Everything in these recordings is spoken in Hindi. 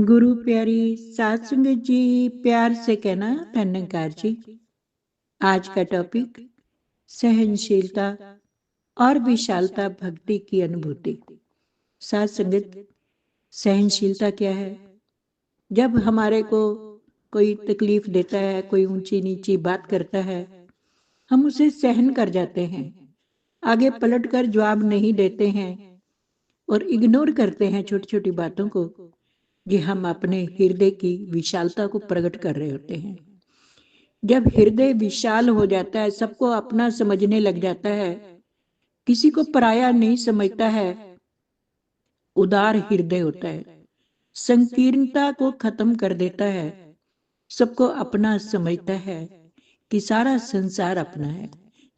गुरु प्यारी सात संगत जी, प्यार से कहना धन्यकार जी। आज का टॉपिक सहनशीलता और विशालता भक्ति की अनुभूति। सात संगत, सहनशीलता क्या है? जब हमारे को कोई तकलीफ देता है, कोई ऊंची नीची बात करता है, हम उसे सहन कर जाते हैं, आगे पलट कर जवाब नहीं देते हैं और इग्नोर करते हैं छोटी छोटी बातों को। ये हम अपने हृदय की विशालता को प्रकट कर रहे होते हैं। जब हृदय विशाल हो जाता है, सबको अपना समझने लग जाता है, किसी को पराया नहीं समझता है, उदार हृदय होता है, संकीर्णता को खत्म कर देता है, सबको अपना समझता है कि सारा संसार अपना है,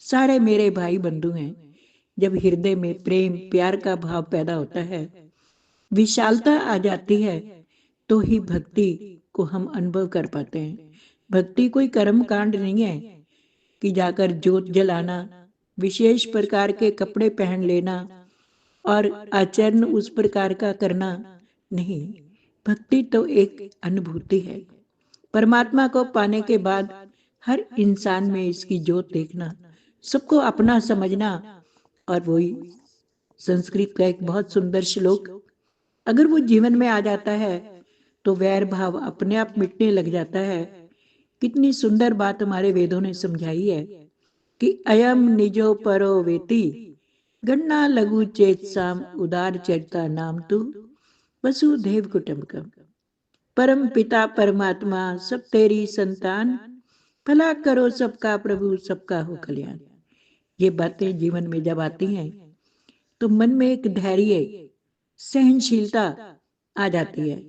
सारे मेरे भाई बंधु हैं। जब हृदय में प्रेम प्यार का भाव पैदा होता है, विशालता आ जाती है, तो ही भक्ति को हम अनुभव कर पाते हैं। भक्ति कोई कर्म कांड नहीं है कि जाकर जोत जलाना, विशेष प्रकार के कपड़े पहन लेना और आचरण उस प्रकार का करना नहीं। भक्ति तो एक अनुभूति है। परमात्मा को पाने के बाद हर इंसान में इसकी जोत देखना, सबको अपना समझना। और वही संस्कृत का एक बहुत सुंदर श्लोक, अगर वो जीवन में आ जाता है तो वैर भाव अपने आप मिटने लग जाता है। कितनी सुंदर बात हमारे वेदों ने समझाई है कि अयम निजो परो वेति गन्ना लघु चेत साम उदार चरिता नाम तु वसुदेव कुटुंबकम। परम पिता परमात्मा सब तेरी संतान, भला करो सबका प्रभु सबका हो कल्याण। ये बातें जीवन में जब आती हैं तो मन में एक धैर्य, सहनशीलता आ जाती है।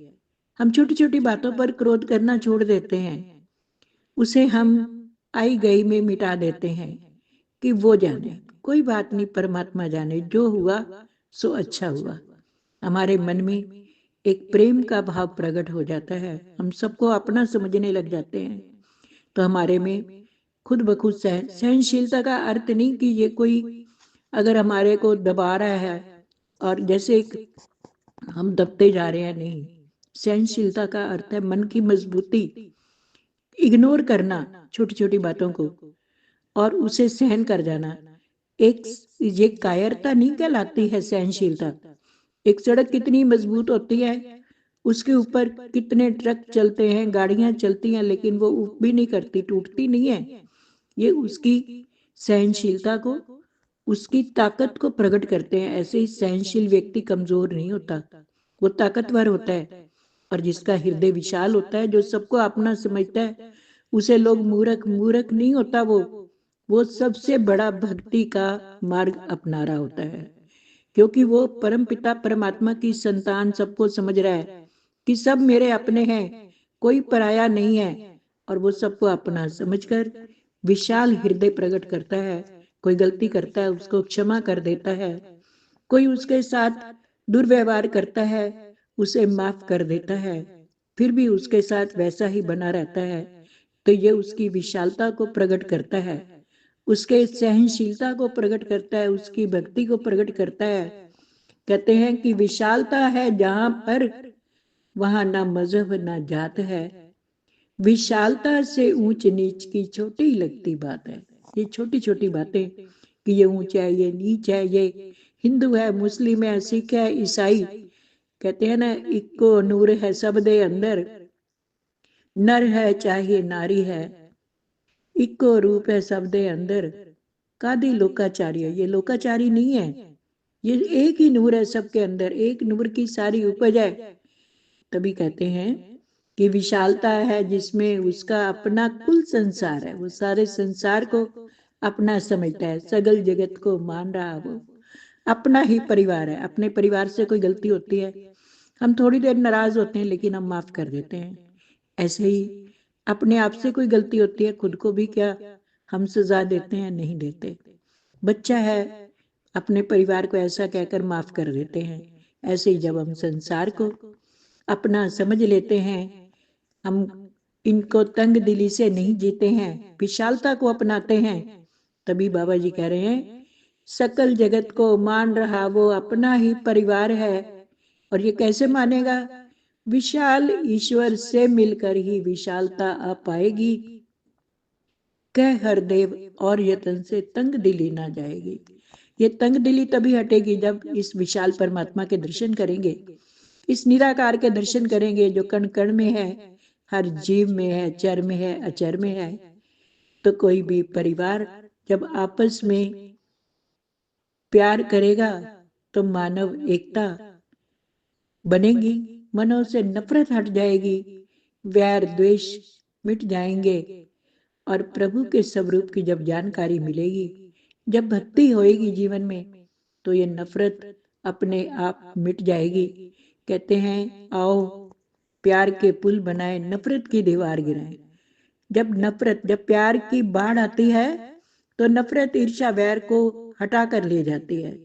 हम छोटी छोटी बातों पर क्रोध करना छोड़ देते हैं, उसे हम आई गई में मिटा देते हैं कि वो जाने, कोई बात नहीं, परमात्मा जाने, जो हुआ सो अच्छा हुआ। हमारे मन में एक प्रेम का भाव प्रकट हो जाता है, हम सबको अपना समझने लग जाते हैं। तो हमारे में खुद ब खुद सहनशीलता का अर्थ नहीं कि ये कोई अगर हमारे को दबा रहा है और जैसे हम दबते जा रहे हैं, नहीं। सहनशीलता का अर्थ है मन की मजबूती, इग्नोर करना छोटी छोटी बातों को और उसे सहन कर जाना। एक ये कायरता नहीं कहलाती है सहनशीलता। एक सड़क कितनी मजबूत होती है, उसके ऊपर कितने ट्रक चलते हैं, गाड़ियां चलती हैं, लेकिन वो उठ भी नहीं करती, टूटती नहीं है। ये उसकी सहनशीलता को, उसकी ताकत को प्रकट करते हैं। ऐसे ही सहनशील व्यक्ति कमजोर नहीं होता, वो ताकतवर होता है। और जिसका हृदय विशाल होता है, जो सबको अपना समझता है, उसे लोग मूर्ख मूर्ख नहीं होता, वो सबसे बड़ा भक्ति का मार्ग अपना रहा होता है, क्योंकि वो परम पिता परमात्मा की संतान, सबको समझ रहा है कि सब मेरे अपने हैं, कोई पराया नहीं है। और वो सबको अपना समझकर विशाल हृदय प्रकट करता है। कोई गलती करता है उसको क्षमा कर देता है, कोई उसके साथ दुर्व्यवहार करता है उसे माफ कर देता है, फिर भी उसके साथ वैसा ही बना रहता है। तो ये उसकी विशालता को प्रकट करता है, उसके सहनशीलता को प्रकट करता है, उसकी भक्ति को प्रकट करता है। कहते हैं कि विशालता है जहां पर, वहां ना मजहब ना जात है, विशालता से ऊंच नीच की छोटी लगती बात है। ये छोटी छोटी बातें कि ये ऊंचा है, ये नीच है, ये हिंदू है, मुस्लिम है, सिख है, ईसाई, कहते हैं ना, इक्को नूर है सब दे अंदर, नर है चाहे नारी है, इक्को रूप है सब दे अंदर, कादी लोकाचारी है। ये लोकाचारी नहीं है, ये एक ही नूर है सबके अंदर, एक नूर की सारी उपज है। तभी कहते हैं कि विशालता है जिसमें उसका अपना कुल संसार है, वो सारे संसार को अपना समझता है, सगल जगत को मान रहा, वो अपना ही परिवार है। अपने परिवार से कोई गलती होती है, हम थोड़ी देर नाराज होते हैं लेकिन हम माफ कर देते हैं। ऐसे ही अपने आप से कोई गलती होती है, खुद को भी क्या हम सजा देते हैं? नहीं देते। बच्चा है, अपने परिवार को ऐसा कहकर माफ कर देते हैं। ऐसे ही जब हम संसार को अपना समझ लेते हैं, हम इनको तंग दिली से नहीं जीते हैं, विशालता को अपनाते हैं, तभी बाबा जी कह रहे हैं सकल जगत को मान रहा वो अपना ही परिवार है। और ये कैसे मानेगा? विशाल ईश्वर से मिलकर ही विशालता आ पाएगी। कह हर देव और यतन से तंग दिली ना जाएगी। ये तंग दिली तभी हटेगी जब इस विशाल परमात्मा के दर्शन करेंगे, इस निराकार के दर्शन करेंगे जो कण कण में है, हर जीव में है, चर में है, अचर में है। तो कोई भी परिवार जब आपस में प्यार करेगा तो मानव एकता बनेगी, मनों से नफरत हट जाएगी, वैर द्वेष मिट जाएंगे और प्रभु के स्वरूप की जब जानकारी मिलेगी, जब भक्ति होएगी जीवन में, तो ये नफरत अपने आप मिट जाएगी। कहते हैं आओ प्यार के पुल बनाए, नफरत की दीवार गिराए। जब प्यार की बाढ़ आती है तो नफरत ईर्ष्या वैर को हटा कर ले जाती है,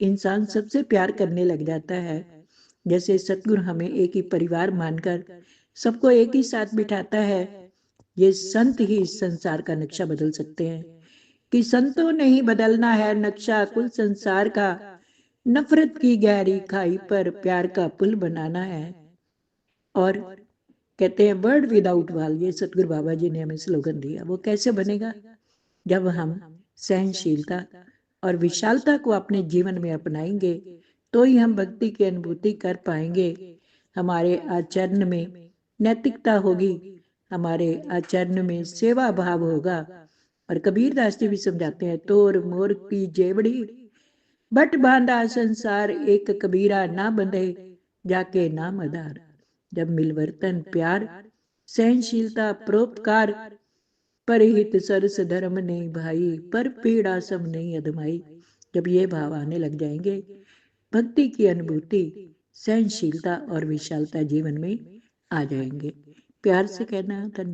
इंसान सबसे प्यार करने लग जाता है। जैसे सतगुरु हमें एक ही परिवार मानकर सबको एक ही साथ बिठाता है, ये संत ही इस संसार का नक्शा बदल सकते हैं। कि संतों ने ही बदलना है नक्शा कुल संसार का, नफरत की गहरी खाई पर प्यार का पुल बनाना है। और कहते हैं वर्ड विदाउट वाल, ये सतगुरु बाबा जी ने हमें स्लोगन दिया। वो कैसे बनेगा? जब हम सहनशीलता और विशालता को अपने जीवन में अपनाएंगे तो ही हम भक्ति की अनुभूति कर पाएंगे। हमारे आचरण में नैतिकता होगी, हमारे आचरण में सेवा भाव होगा। और कबीर दास जी भी समझाते हैं, तोर मोर की जेवड़ी बट बांधा संसार, एक कबीरा ना बंधे जाके नाम आधार। जब मिलवर्तन प्यार सहनशीलता परोपकार परहित सरस धर्म नहीं भाई, पर पीड़ा सब नहीं अधमाई, जब ये भाव आने लग जाएंगे, भक्ति की अनुभूति सहनशीलता और विशालता जीवन में आ जाएंगे। प्यार से कहना धन्यवाद।